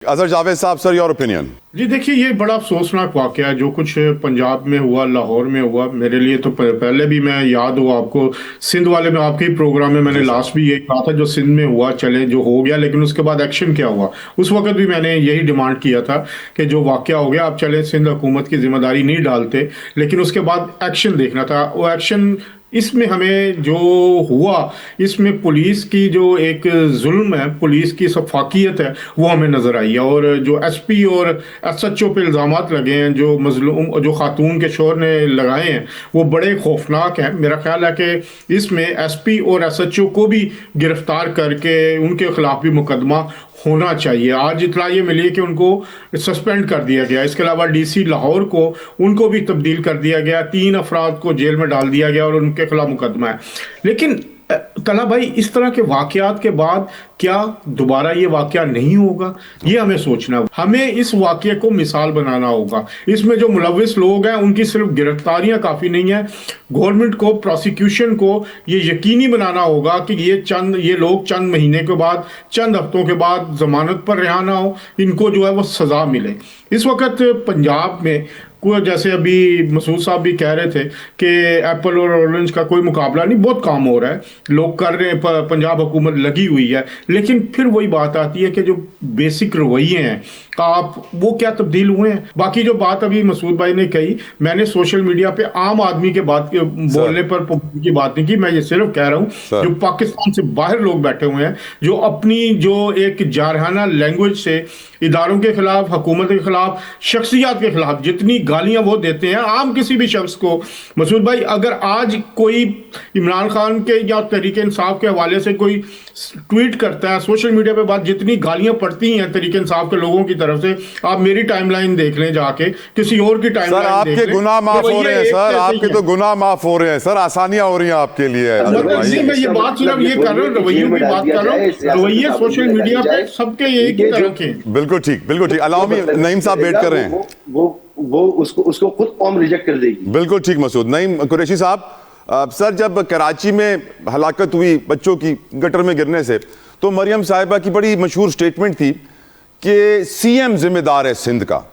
अजहर जावेद साहब, sir, your opinion. जी देखिए, ये बड़ा अफसोसनाक वाकया है जो कुछ पंजाब में हुआ, लाहौर में हुआ। मेरे लिए तो पहले भी, मैं याद हो आपको, सिंध वाले में आपके ही प्रोग्राम में मैंने जी सर। लास्ट भी यही कहा था, जो सिंध में हुआ चले, जो हो गया, लेकिन उसके बाद एक्शन क्या हुआ। उस वक्त भी मैंने यही डिमांड किया था कि जो वाकया हो गया, आप चले सिंध हुकूमत की जिम्मेदारी नहीं डालते, लेकिन उसके बाद एक्शन देखना था। वो एक्शन इसमें हमें जो हुआ, इसमें पुलिस की जो एक जुल्म है, पुलिस की सफाकियत है, वो हमें नजर आई है। और जो एसपी और एसएचओ पे इल्जामात लगे हैं, जो मजलूम, जो खातून के शोहर ने लगाए हैं, वो बड़े खौफनाक हैं। मेरा ख्याल है कि इसमें एसपी और एसएचओ को भी गिरफ्तार करके उनके खिलाफ भी मुकदमा होना चाहिए। आज इतला ये मिली है कि उनको सस्पेंड कर दिया गया। इसके अलावा डीसी लाहौर को, उनको भी तब्दील कर दिया गया। 3 अफराद को जेल में डाल दिया गया और उनके खिलाफ मुकदमा है। लेकिन तला भाई, इस तरह के वाकयात के बाद क्या दोबारा ये वाकया नहीं होगा, ये हमें सोचना है। हमें इस वाकये को मिसाल बनाना होगा। इसमें जो मुलविस लोग हैं, उनकी सिर्फ गिरफ्तारियां काफ़ी नहीं है। गवर्नमेंट को, प्रोसिक्यूशन को ये यकीनी बनाना होगा कि ये लोग चंद महीने के बाद, चंद हफ्तों के बाद जमानत पर रिहा ना हो, इनको जो है वो सज़ा मिले। इस वक्त पंजाब में को, जैसे अभी मसूद साहब भी कह रहे थे कि एप्पल और ऑरेंज का कोई मुकाबला नहीं, बहुत काम हो रहा है, लोग कर रहे हैं, पंजाब हुकूमत लगी हुई है। लेकिन फिर वही बात आती है कि जो बेसिक रवैये हैं आप, वो क्या तब्दील हुए हैं। बाकी जो बात अभी मसूद भाई ने कही, मैंने सोशल मीडिया पे आम आदमी के बात बोलने पर की बात नहीं की। मैं ये सिर्फ कह रहा हूँ जो पाकिस्तान से बाहर लोग बैठे हुए हैं, जो अपनी जो एक जारहाना लैंग्वेज से इदारों के खिलाफ, हुकूमत के खिलाफ, शख्सियात के खिलाफ जितनी गालियां वो देते हैं आम किसी भी शख्स को। मसूद भाई, अगर आज कोई इमरान खान के या तहरीक इंसाफ के हवाले से कोई ट्वीट करता है सोशल मीडिया पे, बात जितनी गालियां पड़ती हैं तहरीक इंसाफ के लोगों की तरफ से, आप मेरी टाइमलाइन देख लें जाके, किसी और की टाइमलाइन देख लें। आपके गुनाह माफ हो रहे हैं सर, आपके तो गुनाह माफ हो रहे हैं सर, आसानियां हो रही हैं आपके लिए। मैं ये बात सिर्फ ये कर रहा हूँ, रवैयों की बात कर रहा हूँ। रवैये सोशल मीडिया पे सबके एक ही तरह के। बिल्कुल ठीक, बिल्कुल ठीक। अलाउ मी, नईम साहब वेट कर रहे हैं। वो उसको खुद कौम रिजेक्ट कर देगी। बिल्कुल ठीक मसूद। नईम कुरैशी साहब, सर, जब कराची में हलाकत हुई बच्चों की गटर में गिरने से, तो मरियम साहिबा की बड़ी मशहूर स्टेटमेंट थी कि सीएम जिम्मेदार है सिंध का।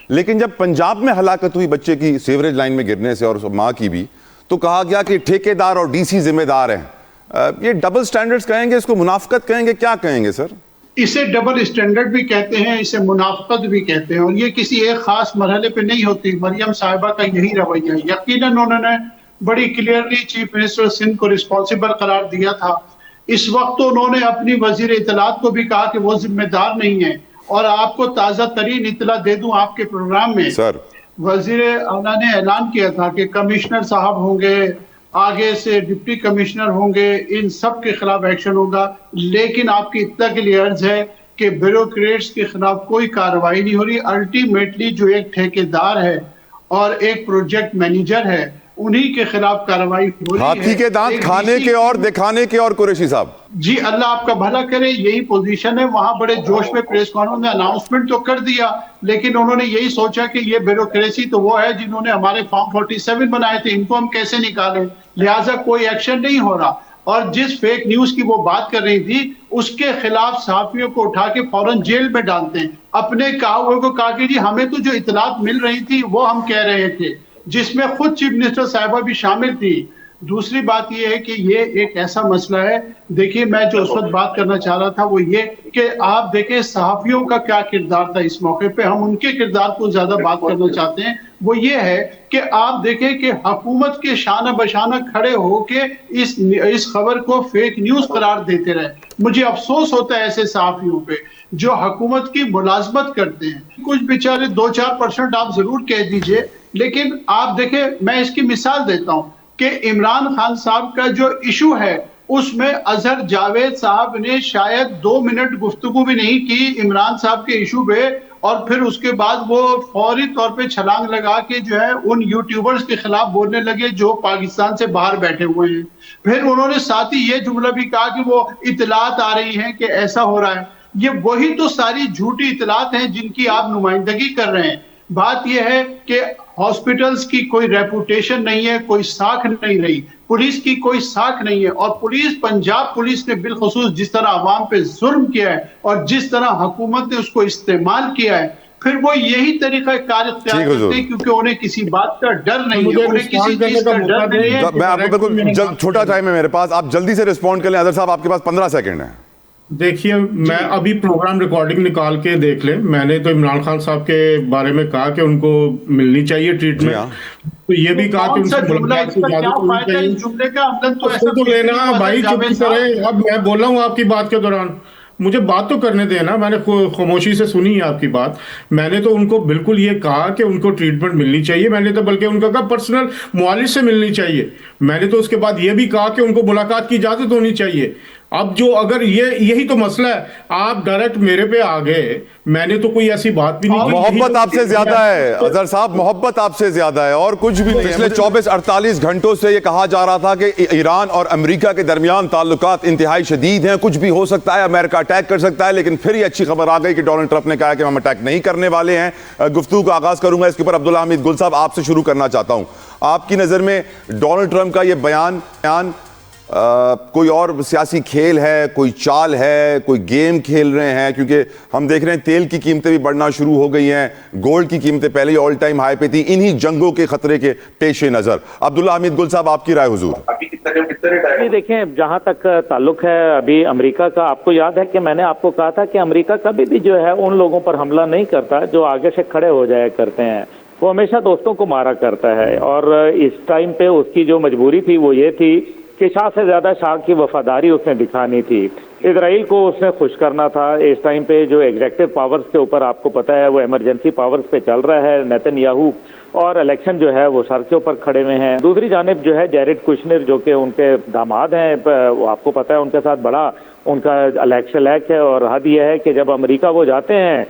लेकिन जब पंजाब में हलाकत हुई बच्चे की सीवरेज लाइन में गिरने से और माँ की भी, तो कहा गया कि ठेकेदार और डीसी जिम्मेदार हैं। ये डबल स्टैंडर्ड्स कहेंगे, इसको मुनाफकत कहेंगे, क्या कहेंगे सर? इसे डबल स्टैंडर्ड भी कहते हैं, इसे मुनाफकत भी कहते हैं, और ये किसी एक खास मरहले पे नहीं होती। मरियम साहिबा का यही रवैया है। यकीनन उन्होंने बड़ी क्लियरली चीफ मिनिस्टर सिंध को रिस्पॉन्सिबल करार दिया था। इस वक्त तो उन्होंने अपनी वजीर इत्तलात को भी कहा कि वो जिम्मेदार नहीं है। और आपको ताज़ा तरीन इत्तला दे दूं, आपके प्रोग्राम में सर वजीर आला ने ऐलान किया था कि कमिश्नर साहब होंगे, आगे से डिप्टी कमिश्नर होंगे, इन सब के खिलाफ एक्शन होगा। लेकिन आपकी इत्तला के लिए अर्ज है कि ब्यूरोक्रेट्स के खिलाफ कोई कार्रवाई नहीं हो रही। अल्टीमेटली जो एक ठेकेदार है और एक प्रोजेक्ट मैनेजर है, उन्हीं के खिलाफ कार्रवाई हो रही है। हाथी के दांत खाने के और दिखाने के। और कुरैशी साहब जी, अल्लाह आपका भला करे, यही पोजीशन है। वहां बड़े जोश में प्रेस कॉन्फ्रेंस में अनाउंसमेंट तो कर दिया, लेकिन उन्होंने यही सोचा कि ये ब्यूरोक्रेसी तो वो है जिन्होंने हमारे फॉर्म 47 बनाए थे, इनको हम कैसे निकालें, लिहाजा कोई एक्शन नहीं हो रहा। और जिस फेक न्यूज की वो बात कर रही थी, उसके खिलाफ सहाफियों को उठा के फौरन जेल में डालते हैं। अपने कहा हुए को कहा कि जी हमें तो जो इतलात मिल रही थी वो हम कह रहे थे, जिसमें खुद चीफ मिनिस्टर साहिबा भी शामिल थी। दूसरी बात यह है कि ये एक ऐसा मसला है, देखिए मैं जो उस वक्त बात करना चाह रहा था वो ये कि आप देखें सहाफियों का क्या किरदार था इस मौके पे, हम उनके किरदार को ज्यादा बात करना चाहते हैं। वो ये है कि आप देखें कि हुकूमत के शाना बशाना खड़े होके इस खबर को फेक न्यूज करार देते रहे। मुझे अफसोस होता है ऐसे सहाफियों पे जो हुकूमत की मुलाजमत करते हैं। कुछ बेचारे 2-4% आप जरूर कह दीजिए, लेकिन आप देखें, मैं इसकी मिसाल देता हूं कि इमरान खान साहब का जो इशू है उसमें अजहर जावेद साहब ने शायद 2 मिनट गुफ्तगू भी नहीं की इमरान साहब के इशू पे, और फिर उसके बाद वो फौरी तौर पे छलांग लगा के जो है उन यूट्यूबर्स के खिलाफ बोलने लगे जो पाकिस्तान से बाहर बैठे हुए हैं। फिर उन्होंने साथ ही ये जुमला भी कहा कि वो इतलात आ रही हैं कि ऐसा हो रहा है। ये वही तो सारी झूठी इतलात हैं जिनकी आप नुमाइंदगी कर रहे हैं। बात यह है कि हॉस्पिटल्स की कोई रेपुटेशन नहीं है, कोई साख नहीं रही, पुलिस की कोई साख नहीं है। और पुलिस, पंजाब पुलिस ने बिलखुसूस जिस तरह अवाम पे जुल्म किया है और जिस तरह हुकूमत ने उसको इस्तेमाल किया है, फिर वो यही तरीका कार इख्तियार करते हैं, क्योंकि उन्हें किसी बात का डर नहीं है, उन्हें किसी चीज का डर नहीं है। मैं आपको बिल्कुल छोटा टाइम है मेरे पास, आप जल्दी से रिस्पॉन्ड कर लें। अदर साहब आपके पास 15 सेकंड है। देखिए, मैं अभी प्रोग्राम रिकॉर्डिंग निकाल के देख लें, मैंने तो इमरान खान साहब के बारे में कहा कि उनको मिलनी चाहिए ट्रीटमेंट, तो ये भी कहा कि उनसे मुलाकात की इजाजत होनी चाहिए। तो लेना भाई, चुप करें, अब मैं बोल रहा हूँ आपकी बात के दौरान, मुझे बात तो करने देना। मैंने खामोशी से सुनी है आपकी बात। मैंने तो उनको बिल्कुल ये कहा कि उनको ट्रीटमेंट मिलनी चाहिए, मैंने तो बल्कि उनका कहा पर्सनल मुआलिज से मिलनी चाहिए। मैंने तो उसके बाद ये भी कहा कि उनको मुलाकात की इजाजत होनी चाहिए। अब जो अगर यही तो मसला है, आप डायरेक्ट मेरे पे आ गए, मैंने तो कोई ऐसी बात भी नहीं की। मोहब्बत आपसे ज्यादा है अजहर साहब, मोहब्बत आपसे ज्यादा है और कुछ भी नहीं। पिछले 24-48 घंटों से ये कहा जा रहा था कि ईरान और अमेरिका के दरमियान ताल्लुकात इंतहाई शदीद हैं, कुछ भी हो सकता है, अमेरिका अटैक कर सकता है। लेकिन फिर ये अच्छी खबर आ गई कि डोनाल्ड ट्रंप ने कहा कि हम अटैक नहीं करने वाले हैं। गुफ्तगू का आगाज करूंगा इसके ऊपर। अब्दुल्ला हमीद गुल साहब, आपसे शुरू करना चाहता हूं। आपकी नजर में डोनाल्ड ट्रंप का ये बयान कोई और सियासी खेल है, कोई चाल है, कोई गेम खेल रहे हैं? क्योंकि हम देख रहे हैं तेल की कीमतें भी बढ़ना शुरू हो गई हैं, गोल्ड की कीमतें पहले ही ऑल टाइम हाई पे थी, इन्हीं जंगों के खतरे के पेश नजर। अब्दुल्ला हमीद गुल साहब, आपकी राय हुजूर। जी देखें, जहां तक ताल्लुक है अभी अमेरिका का, आपको याद है कि मैंने आपको कहा था कि अमेरिका कभी भी जो है उन लोगों पर हमला नहीं करता जो आगे से खड़े हो जाया करते हैं, वो हमेशा दोस्तों को मारा करता है। और इस टाइम पे उसकी जो मजबूरी थी वो ये थी कि शाह से ज्यादा शाह की वफादारी उसने दिखानी थी, इजराइल को उसने खुश करना था। इस टाइम पे जो एग्जेक्टिव पावर्स के ऊपर आपको पता है वो इमरजेंसी पावर्स पे चल रहा है नेतन्याहू, और इलेक्शन जो है वो सर के ऊपर खड़े हुए हैं। दूसरी जानिब जो है जैरेड कुशनर, जो कि उनके दामाद हैं, वो आपको पता है उनके साथ बड़ा उनका इलेक्शन है। और हद यह है कि जब अमेरिका वो जाते हैं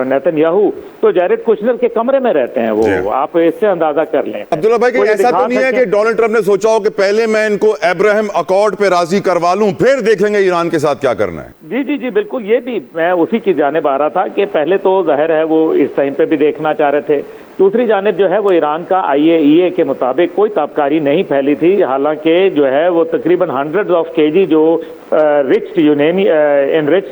नेतन्याहू, तो जैरेड कुशनर के कमरे में रहते हैं वो, आप इससे अंदाजा कर लें। अब्दुल्ला भाई, ऐसा तो नहीं है कि डोनाल्ड ट्रंप ने सोचा हो कि पहले मैं इनको अब्राहम अकॉर्ड पे राजी करवा लूं, फिर देख लेंगे ईरान के साथ क्या करना है? जी जी जी, बिल्कुल, ये भी मैं उसी की जानिब आ रहा था कि पहले तो जाहिर है वो इस टाइम पे भी देखना चाह रहे थे। दूसरी जानिब जो है वो ईरान का IAEA के मुताबिक कोई ताबकारी नहीं फैली थी, हालांकि जो है वो तकरीबन हंड्रेड्स ऑफ केजी जो एनरिच्ड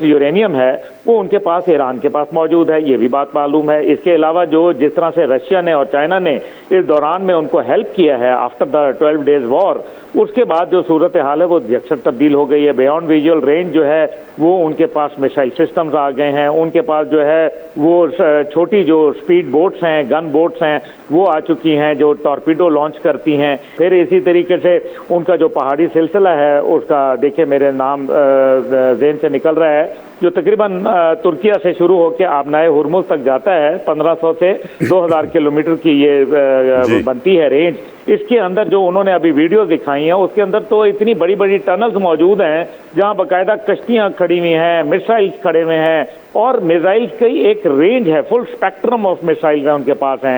यूरेनियम है वो उनके पास, ईरान के पास मौजूद है, ये भी बात मालूम है। इसके अलावा जो जिस तरह से रशिया ने और चाइना ने इस दौरान में उनको हेल्प किया है आफ्टर द 12 डेज वॉर, उसके बाद जो सूरत हाल है वो यकसर तब्दील हो गई है। बियॉन्ड विजुअल रेंज जो है वो उनके पास मिसाइल सिस्टम्स आ गए हैं, उनके पास जो है वो छोटी जो स्पीड बोट्स हैं, गन बोट्स हैं, वो आ चुकी हैं जो टॉर्पीडो लॉन्च करती हैं। फिर इसी तरीके से उनका जो पहाड़ी सिलसिला है उसका, देखिए मेरे नाम ज़हन से निकल रहा है, जो तकरीबन तुर्किया से शुरू होकर आबनाए हुर्मुज तक जाता है, 1500 से 2000 किलोमीटर की ये बनती है रेंज। इसके अंदर जो उन्होंने अभी वीडियो दिखाई हैं उसके अंदर तो इतनी बड़ी बड़ी टनल्स मौजूद हैं जहां बाकायदा कश्तियां खड़ी हुई हैं, मिसाइल्स खड़े हुए हैं, और मिसाइल की एक रेंज है, फुल स्पेक्ट्रम ऑफ मिसाइल उनके पास हैं।